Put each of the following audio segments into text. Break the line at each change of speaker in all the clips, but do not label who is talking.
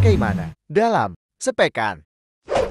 Kaimana dalam Sepekan.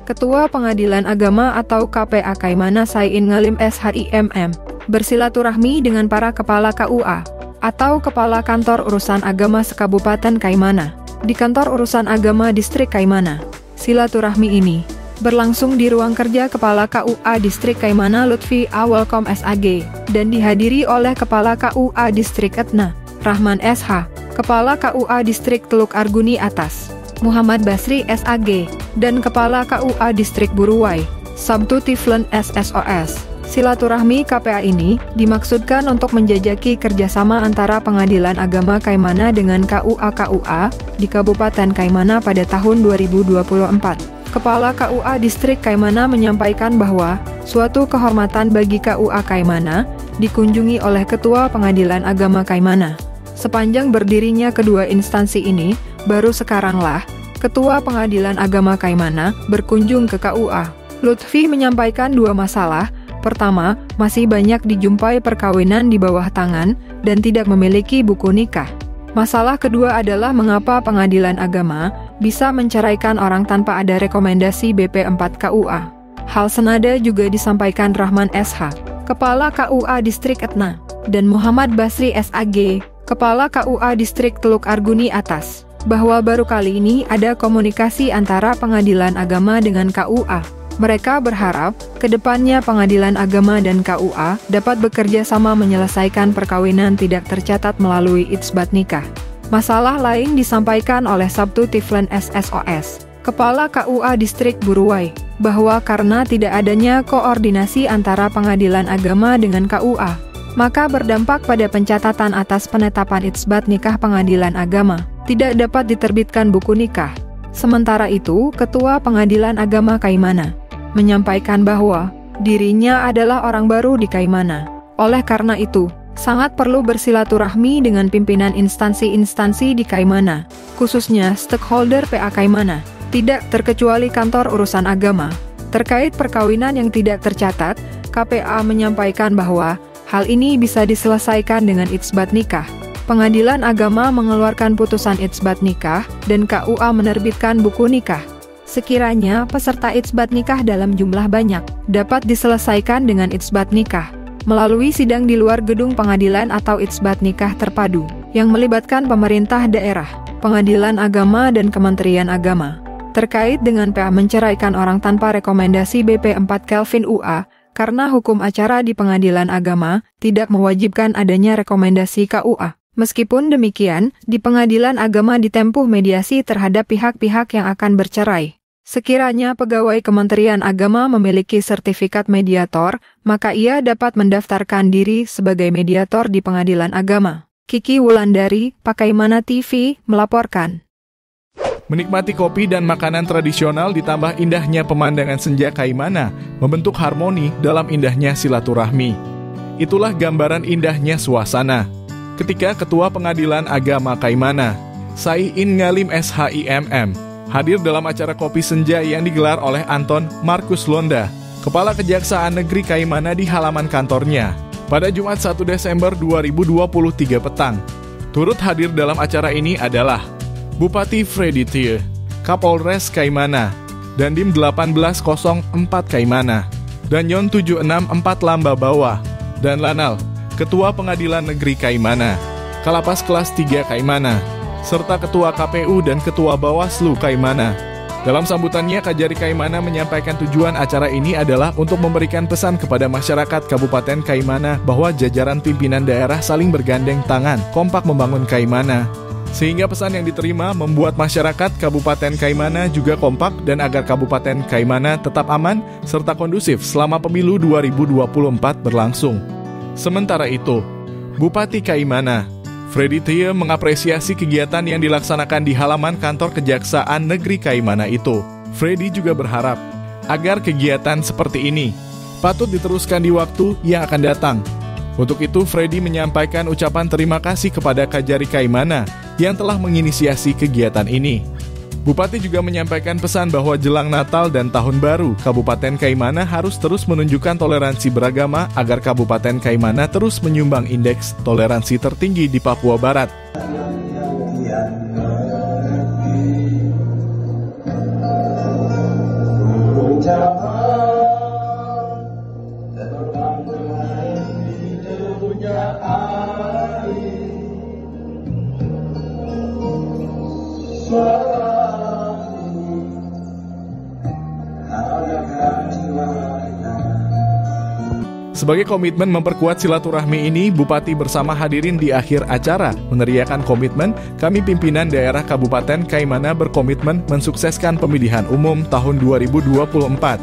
Ketua Pengadilan Agama atau KPA Kaimana Saiin Ngalim SHIMM bersilaturahmi dengan para kepala KUA atau kepala kantor urusan agama sekabupaten Kaimana di kantor urusan agama distrik Kaimana. Silaturahmi ini berlangsung di ruang kerja Kepala KUA Distrik Kaimana Lutfi Awalkom SAG dan dihadiri oleh Kepala KUA Distrik Etna Rahman SH, Kepala KUA Distrik Teluk Arguni Atas Muhammad Basri SAG, dan Kepala KUA Distrik Buruwai Sabtu Tiflen SSOS. Silaturahmi KPA ini dimaksudkan untuk menjajaki kerjasama antara Pengadilan Agama Kaimana dengan KUA di Kabupaten Kaimana pada tahun 2024. Kepala KUA Distrik Kaimana menyampaikan bahwa suatu kehormatan bagi KUA Kaimana dikunjungi oleh Ketua Pengadilan Agama Kaimana. Sepanjang berdirinya kedua instansi ini, baru sekaranglah Ketua Pengadilan Agama Kaimana berkunjung ke KUA. Lutfi menyampaikan dua masalah. Pertama, masih banyak dijumpai perkawinan di bawah tangan dan tidak memiliki buku nikah. Masalah kedua adalah mengapa Pengadilan Agama bisa menceraikan orang tanpa ada rekomendasi BP4 KUA. Hal senada juga disampaikan Rahman SH, Kepala KUA Distrik Etna, dan Muhammad Basri SAG, Kepala KUA Distrik Teluk Arguni Atas, bahwa baru kali ini ada komunikasi antara Pengadilan Agama dengan KUA. Mereka berharap kedepannya Pengadilan Agama dan KUA dapat bekerja sama menyelesaikan perkawinan tidak tercatat melalui itsbat nikah. Masalah lain disampaikan oleh Sabtu Tiflen SSOS, Kepala KUA Distrik Buruwai, bahwa karena tidak adanya koordinasi antara Pengadilan Agama dengan KUA, maka berdampak pada pencatatan atas penetapan itsbat nikah Pengadilan Agama. Tidak dapat diterbitkan buku nikah. Sementara itu, Ketua Pengadilan Agama Kaimana menyampaikan bahwa dirinya adalah orang baru di Kaimana. Oleh karena itu, sangat perlu bersilaturahmi dengan pimpinan instansi-instansi di Kaimana, khususnya stakeholder PA Kaimana, tidak terkecuali kantor urusan agama. Terkait perkawinan yang tidak tercatat, KPA menyampaikan bahwa hal ini bisa diselesaikan dengan itsbat nikah. Pengadilan Agama mengeluarkan putusan itsbat nikah dan KUA menerbitkan buku nikah. Sekiranya peserta itsbat nikah dalam jumlah banyak, dapat diselesaikan dengan itsbat nikah melalui sidang di luar gedung pengadilan atau itsbat nikah terpadu yang melibatkan pemerintah daerah, Pengadilan Agama dan Kementerian Agama. Terkait dengan PA menceraikan orang tanpa rekomendasi BP4 Kelvin UA, karena hukum acara di Pengadilan Agama tidak mewajibkan adanya rekomendasi KUA. Meskipun demikian, di Pengadilan Agama ditempuh mediasi terhadap pihak-pihak yang akan bercerai. Sekiranya pegawai Kementerian Agama memiliki sertifikat mediator, maka ia dapat mendaftarkan diri sebagai mediator di Pengadilan Agama. Kiki Wulandari, Pakaimana TV, melaporkan.
Menikmati kopi dan makanan tradisional ditambah indahnya pemandangan senja Kaimana membentuk harmoni dalam indahnya silaturahmi. Itulah gambaran indahnya suasana ketika Ketua Pengadilan Agama Kaimana, Saiin Ngalim SHIMM, hadir dalam acara kopi senja yang digelar oleh Anton Markus Londa, Kepala Kejaksaan Negeri Kaimana di halaman kantornya, pada Jumat 1 Desember 2023 petang. Turut hadir dalam acara ini adalah Bupati Freddy Thieu, Kapolres Kaimana, Dandim 1804 Kaimana, Danyon 764 Lamba Bawah, dan Lanal, Ketua Pengadilan Negeri Kaimana, Kalapas Kelas 3 Kaimana, serta Ketua KPU dan Ketua Bawaslu Kaimana. Dalam sambutannya, Kajari Kaimana menyampaikan tujuan acara ini adalah untuk memberikan pesan kepada masyarakat Kabupaten Kaimana bahwa jajaran pimpinan daerah saling bergandeng tangan, kompak membangun Kaimana. Sehingga pesan yang diterima membuat masyarakat Kabupaten Kaimana juga kompak dan agar Kabupaten Kaimana tetap aman serta kondusif selama pemilu 2024 berlangsung. Sementara itu, Bupati Kaimana, Freddy Thieu mengapresiasi kegiatan yang dilaksanakan di halaman kantor Kejaksaan Negeri Kaimana itu. Freddy juga berharap agar kegiatan seperti ini patut diteruskan di waktu yang akan datang. Untuk itu, Freddy menyampaikan ucapan terima kasih kepada Kajari Kaimana yang telah menginisiasi kegiatan ini. Bupati juga menyampaikan pesan bahwa jelang Natal dan Tahun Baru, Kabupaten Kaimana harus terus menunjukkan toleransi beragama agar Kabupaten Kaimana terus menyumbang indeks toleransi tertinggi di Papua Barat. Sebagai komitmen memperkuat silaturahmi ini, Bupati bersama hadirin di akhir acara meneriakan komitmen, kami pimpinan daerah Kabupaten Kaimana berkomitmen mensukseskan pemilihan umum tahun 2024.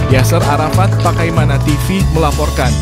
Yasser Arafat, Pakaimana TV melaporkan.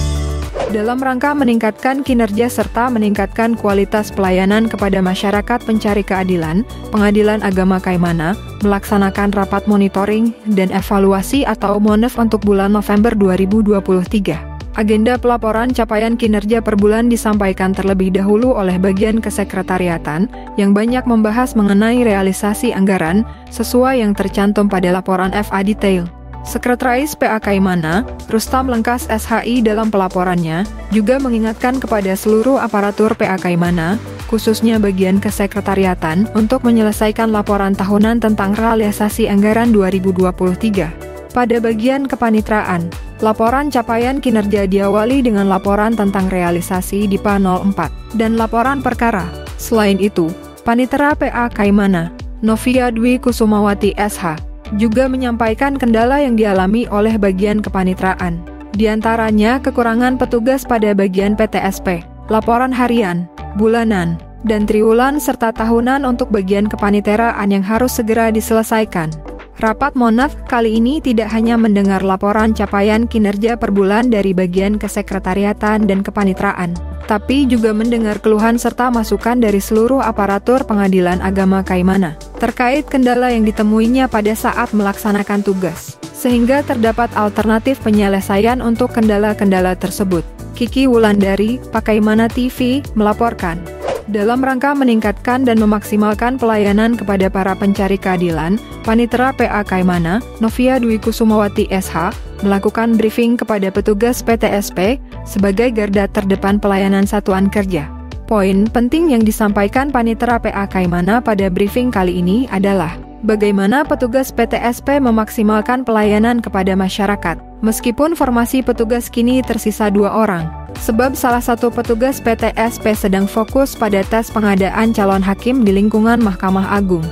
Dalam rangka meningkatkan kinerja serta meningkatkan kualitas pelayanan kepada masyarakat pencari keadilan, Pengadilan Agama Kaimana melaksanakan rapat monitoring dan evaluasi atau MONEV untuk bulan November 2023. Agenda pelaporan capaian kinerja per bulan disampaikan terlebih dahulu oleh bagian kesekretariatan yang banyak membahas mengenai realisasi anggaran sesuai yang tercantum pada laporan FA detail. Sekretaris PA Kaimana, Rustam Lengkas SHI dalam pelaporannya, juga mengingatkan kepada seluruh aparatur PA Kaimana, khususnya bagian kesekretariatan, untuk menyelesaikan laporan tahunan tentang realisasi anggaran 2023. Pada bagian kepanitraan, laporan capaian kinerja diawali dengan laporan tentang realisasi DIPA 04 dan laporan perkara. Selain itu, Panitera PA Kaimana, Novia Dwi Kusumawati SH, juga menyampaikan kendala yang dialami oleh bagian kepanitraan. Di antaranya kekurangan petugas pada bagian PTSP, laporan harian, bulanan, dan triwulan serta tahunan untuk bagian kepaniteraan yang harus segera diselesaikan. Rapat MONEV kali ini tidak hanya mendengar laporan capaian kinerja per bulan dari bagian kesekretariatan dan kepanitraan, tapi juga mendengar keluhan serta masukan dari seluruh aparatur Pengadilan Agama Kaimana terkait kendala yang ditemuinya pada saat melaksanakan tugas, sehingga terdapat alternatif penyelesaian untuk kendala-kendala tersebut. Kiki Wulandari, Pakaimana TV, melaporkan. Dalam rangka meningkatkan dan memaksimalkan pelayanan kepada para pencari keadilan, Panitera PA Kaimana, Novia Dwi Kusumawati SH, melakukan briefing kepada petugas PTSP sebagai garda terdepan pelayanan satuan kerja. Poin penting yang disampaikan Panitera PA Kaimana pada briefing kali ini adalah bagaimana petugas PTSP memaksimalkan pelayanan kepada masyarakat. Meskipun formasi petugas kini tersisa 2 orang, sebab salah satu petugas PTSP sedang fokus pada tes pengadaan calon hakim di lingkungan Mahkamah Agung.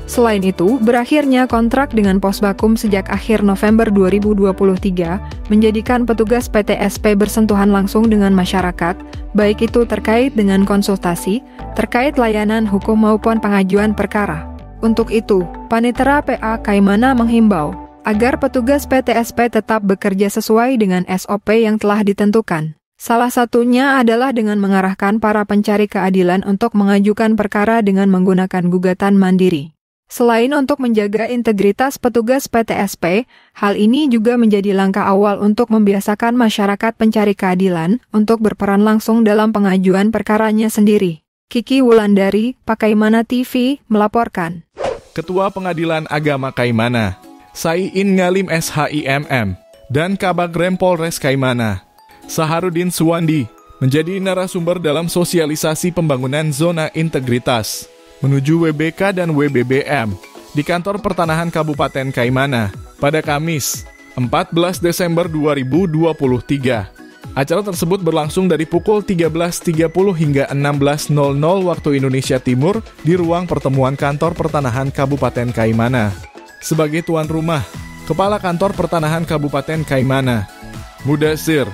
Selain itu, berakhirnya kontrak dengan Posbakum sejak akhir November 2023 menjadikan petugas PTSP bersentuhan langsung dengan masyarakat, baik itu terkait dengan konsultasi, terkait layanan hukum maupun pengajuan perkara. Untuk itu, Panitera PA Kaimana menghimbau agar petugas PTSP tetap bekerja sesuai dengan SOP yang telah ditentukan. Salah satunya adalah dengan mengarahkan para pencari keadilan untuk mengajukan perkara dengan menggunakan gugatan mandiri. Selain untuk menjaga integritas petugas PTSP, hal ini juga menjadi langkah awal untuk membiasakan masyarakat pencari keadilan untuk berperan langsung dalam pengajuan perkaranya sendiri. Kiki Wulandari, Pakaimana TV, melaporkan.
Ketua Pengadilan Agama Kaimana, Saiin Ngalim SHIMM, dan Kabagrem Polres Kaimana, Saharudin Suwandi, menjadi narasumber dalam sosialisasi pembangunan zona integritas menuju WBK dan WBBM di Kantor Pertanahan Kabupaten Kaimana pada Kamis, 14 Desember 2023. Acara tersebut berlangsung dari pukul 13.30 hingga 16.00 waktu Indonesia Timur di ruang pertemuan Kantor Pertanahan Kabupaten Kaimana. Sebagai tuan rumah, Kepala Kantor Pertanahan Kabupaten Kaimana, Mudasir,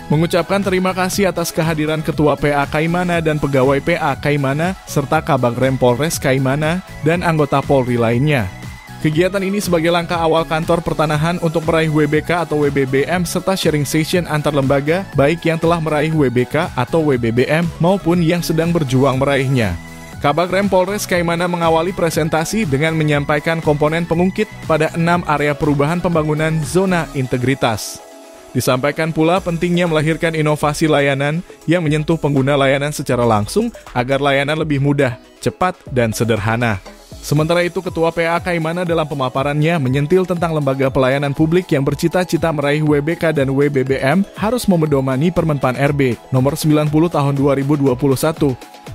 mengucapkan terima kasih atas kehadiran Ketua PA Kaimana dan pegawai PA Kaimana serta Kabagrem Polres Kaimana dan anggota Polri lainnya. Kegiatan ini sebagai langkah awal Kantor Pertanahan untuk meraih WBK atau WBBM serta sharing session antar lembaga baik yang telah meraih WBK atau WBBM maupun yang sedang berjuang meraihnya. Kabagrem Polres Kaimana mengawali presentasi dengan menyampaikan komponen pengungkit pada 6 area perubahan pembangunan zona integritas. Disampaikan pula pentingnya melahirkan inovasi layanan yang menyentuh pengguna layanan secara langsung agar layanan lebih mudah, cepat, dan sederhana. Sementara itu, Ketua PA Kaimana dalam pemaparannya menyentil tentang lembaga pelayanan publik yang bercita-cita meraih WBK dan WBBM harus memedomani Permenpan RB nomor 90 tahun 2021.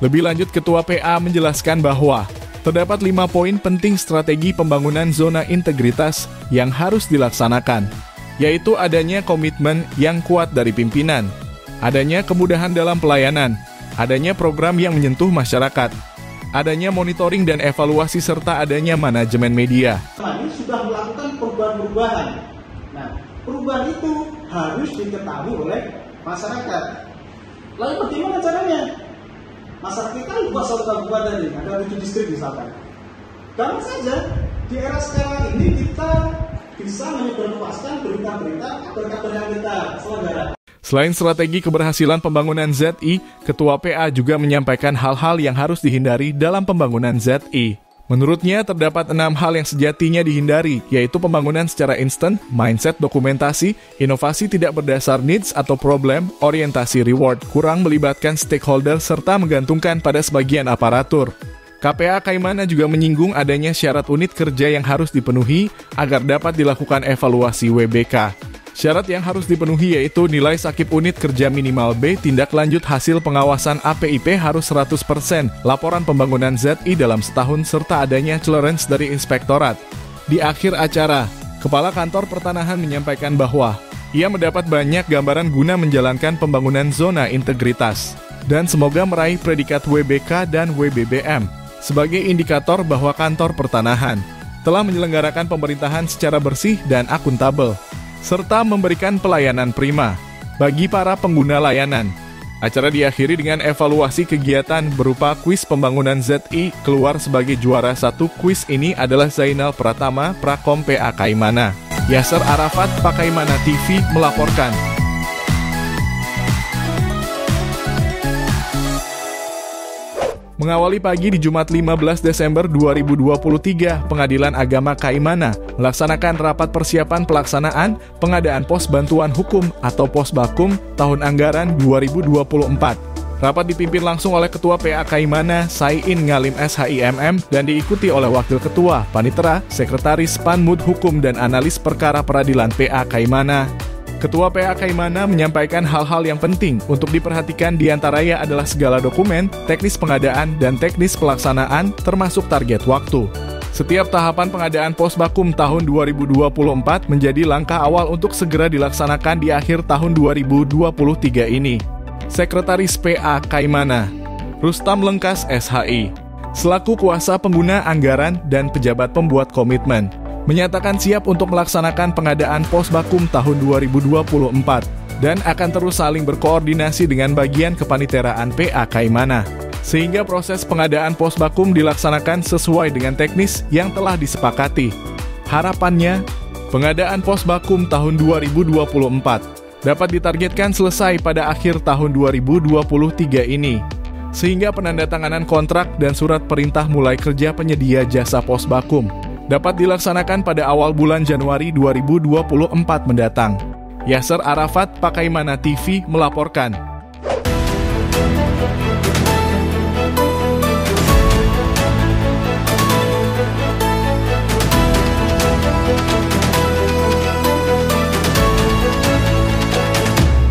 Lebih lanjut, Ketua PA menjelaskan bahwa terdapat 5 poin penting strategi pembangunan zona integritas yang harus dilaksanakan, yaitu adanya komitmen yang kuat dari pimpinan, adanya kemudahan dalam pelayanan, adanya program yang menyentuh masyarakat, adanya monitoring dan evaluasi serta adanya manajemen media.
Ini sudah melakukan perubahan-perubahan. Nah, perubahan itu harus diketahui oleh masyarakat. Lalu bagaimana caranya? Masyarakat kita buat suatu kabupaten ini, ada 7 distrik misalkan. Gampang saja, di era sekarang ini kita bisa menyebarluaskan berita-berita, kabar-kabar yang kita selenggara.
Selain strategi keberhasilan pembangunan ZI, Ketua PA juga menyampaikan hal-hal yang harus dihindari dalam pembangunan ZI. Menurutnya, terdapat 6 hal yang sejatinya dihindari, yaitu pembangunan secara instan, mindset dokumentasi, inovasi tidak berdasar needs atau problem, orientasi reward, kurang melibatkan stakeholder, serta menggantungkan pada sebagian aparatur. KPA Kaimana juga menyinggung adanya syarat unit kerja yang harus dipenuhi agar dapat dilakukan evaluasi WBK. Syarat yang harus dipenuhi yaitu nilai sakit unit kerja minimal B, tindak lanjut hasil pengawasan APIP harus 100%, laporan pembangunan ZI dalam setahun serta adanya clearance dari inspektorat. Di akhir acara, Kepala Kantor Pertanahan menyampaikan bahwa ia mendapat banyak gambaran guna menjalankan pembangunan zona integritas dan semoga meraih predikat WBK dan WBBM sebagai indikator bahwa kantor pertanahan telah menyelenggarakan pemerintahan secara bersih dan akuntabel, serta memberikan pelayanan prima bagi para pengguna layanan. Acara diakhiri dengan evaluasi kegiatan berupa kuis pembangunan ZI. Keluar sebagai juara 1 kuis ini adalah Zainal Pratama, Prakom PA Kaimana. Yasser Arafat, Pakaimana TV melaporkan. Mengawali pagi di Jumat 15 Desember 2023, Pengadilan Agama Kaimana melaksanakan rapat persiapan pelaksanaan pengadaan pos bantuan hukum atau Posbakum tahun anggaran 2024. Rapat dipimpin langsung oleh Ketua PA Kaimana, Saiin Ngalim SHIMM, dan diikuti oleh Wakil Ketua, Panitera, Sekretaris Panmud Hukum dan Analis Perkara Peradilan PA Kaimana. Ketua PA Kaimana menyampaikan hal-hal yang penting untuk diperhatikan diantaranya adalah segala dokumen, teknis pengadaan, dan teknis pelaksanaan, termasuk target waktu. Setiap tahapan pengadaan Posbakum tahun 2024 menjadi langkah awal untuk segera dilaksanakan di akhir tahun 2023 ini. Sekretaris PA Kaimana, Rustam Lengkas SHI, selaku kuasa pengguna anggaran dan pejabat pembuat komitmen, menyatakan siap untuk melaksanakan pengadaan Posbakum tahun 2024 dan akan terus saling berkoordinasi dengan bagian kepaniteraan PA Kaimana, sehingga proses pengadaan Posbakum dilaksanakan sesuai dengan teknis yang telah disepakati. Harapannya, pengadaan Posbakum tahun 2024 dapat ditargetkan selesai pada akhir tahun 2023 ini, sehingga penandatanganan kontrak dan surat perintah mulai kerja penyedia jasa Posbakum dapat dilaksanakan pada awal bulan Januari 2024 mendatang. Yasser Arafat, Pakaimana TV melaporkan.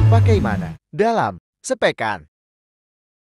Bagaimana dalam sepekan?